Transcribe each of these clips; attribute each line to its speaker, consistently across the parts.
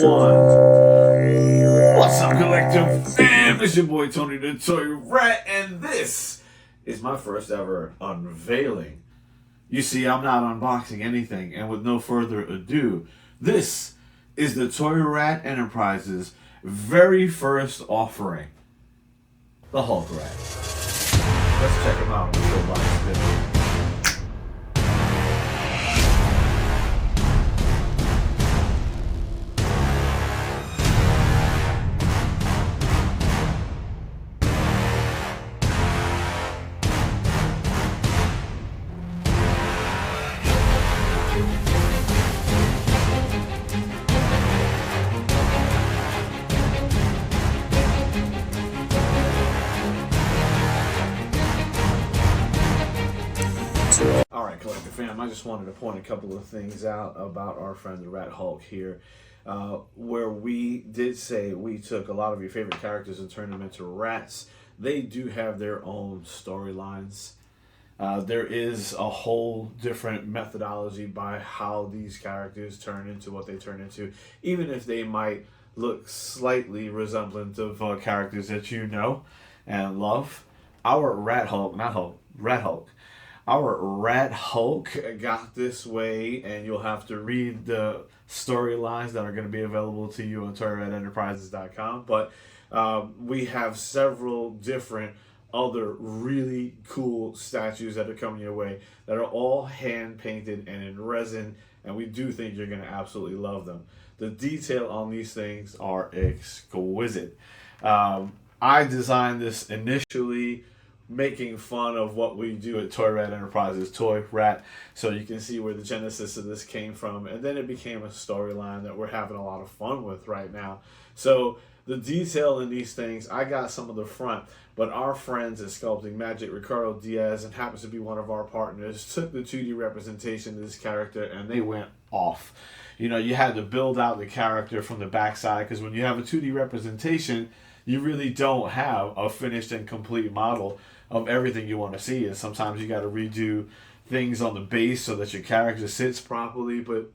Speaker 1: one. What's up, collective fam? It's your boy Tony the Toy Rat, and this is my first ever unveiling. You see, I'm not unboxing anything, and with no further ado, this is the Toy Rat Enterprises' very first offering, the Hulk Rat. Let's check him out in the real life. Alright, collective fam, I just wanted to point a couple of things out about our friend the Rat Hulk here. Where we did say we took a lot of your favorite characters and turned them into rats, they do have their own storylines. There is a whole different methodology by how these characters turn into what they turn into, even if they might look slightly resemblant of characters that you know and love. Our Rat Hulk, not Hulk, Rat Hulk. Our Rat Hulk got this way, and you'll have to read the storylines that are going to be available to you on ToyRatEnterprises.com. But we have several different other really cool statues that are coming your way that are all hand painted and in resin, and we do think you're going to absolutely love them. The detail on these things are exquisite. I designed this initially making fun of what we do at Toy Rat Enterprises, Toy Rat, so you can see where the genesis of this came from, and then it became a storyline that we're having a lot of fun with right now. So the detail in these things, I got some of the front, but our friends at Sculpting Magic, Ricardo Diaz, and happens to be one of our partners, took the 2D representation of this character and they went off. You know, you had to build out the character from the backside, because when you have a 2D representation, you really don't have a finished and complete model of everything you want to see, and sometimes you got to redo things on the base so that your character sits properly. But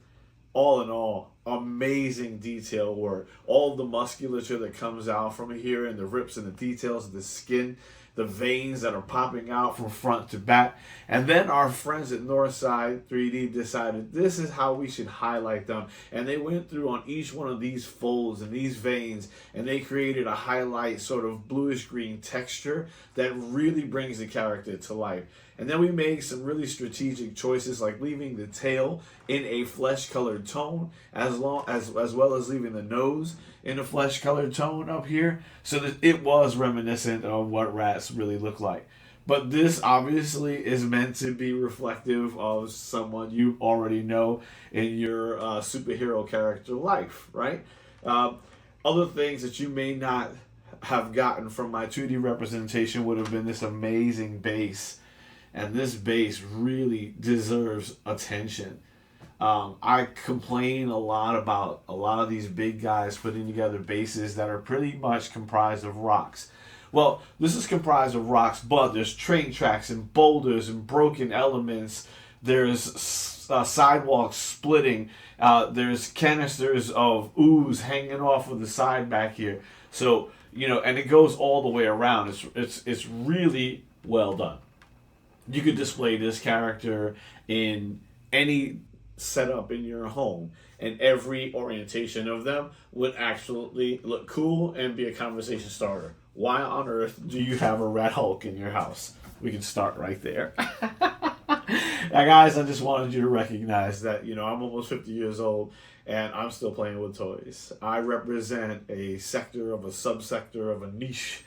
Speaker 1: all in all, amazing detail work. All the musculature that comes out from here, and the rips and the details of the skin, the veins that are popping out from front to back. And then our friends at Northside 3D decided this is how we should highlight them, and they went through on each one of these folds and these veins, and they created a highlight sort of bluish green texture that really brings the character to life. And then we made some really strategic choices, like leaving the tail in a flesh-colored tone, as well as leaving the nose in a flesh-colored tone up here, so that it was reminiscent of what rats really look like. But this obviously is meant to be reflective of someone you already know in your superhero character life, right? Other things that you may not have gotten from my 2D representation would have been this amazing base. And this base really deserves attention. I complain a lot about a lot of these big guys putting together bases that are pretty much comprised of rocks. Well, this is comprised of rocks, but there's train tracks and boulders and broken elements. There's sidewalks splitting. There's canisters of ooze hanging off of the side back here. So, you know, and it goes all the way around. It's really well done. You could display this character in any setup in your home, and every orientation of them would actually look cool and be a conversation starter. Why on earth do you have a Rat Hulk in your house? We can start right there. Now, guys, I just wanted you to recognize that, you know, I'm almost 50 years old and I'm still playing with toys. I represent a sector of a subsector of a niche,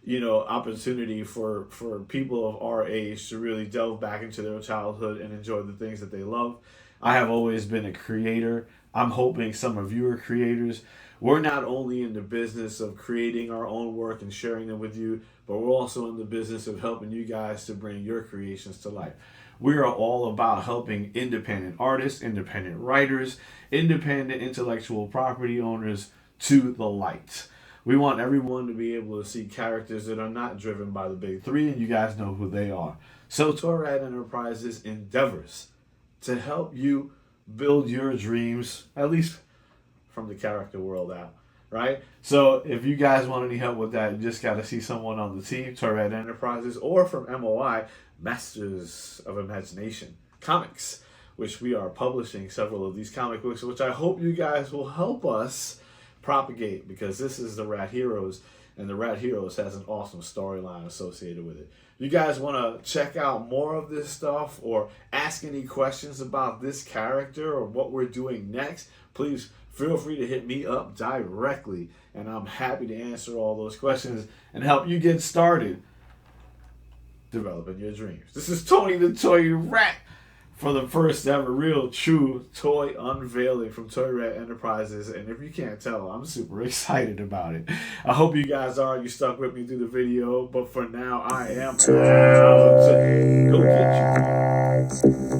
Speaker 1: you know, opportunity for people of our age to really delve back into their childhood and enjoy the things that they love. I have always been a creator. I'm hoping some of you are creators. We're not only in the business of creating our own work and sharing them with you, but we're also in the business of helping you guys to bring your creations to life. We are all about helping independent artists, independent writers, independent intellectual property owners to the light. We want everyone to be able to see characters that are not driven by the big three, and you guys know who they are. So Toy Rat Enterprises endeavors to help you build your dreams, at least from the character world out, right? So if you guys want any help with that, you just got to see someone on the team, Toy Red Enterprises, or from MOI, Masters of Imagination Comics, which we are publishing several of these comic books, which I hope you guys will help us propagate, because this is the Rat Heroes, and the Rat Heroes has an awesome storyline associated with it. You guys want to check out more of this stuff or ask any questions about this character or what we're doing next, please feel free to hit me up directly, and I'm happy to answer all those questions and help you get started developing your dreams. This is Tony the Toy Rat for the first ever real true toy unveiling from Toy Rat Enterprises. And if you can't tell, I'm super excited about it. I hope you guys are. You stuck with me through the video. But for now, I am proud to go get you.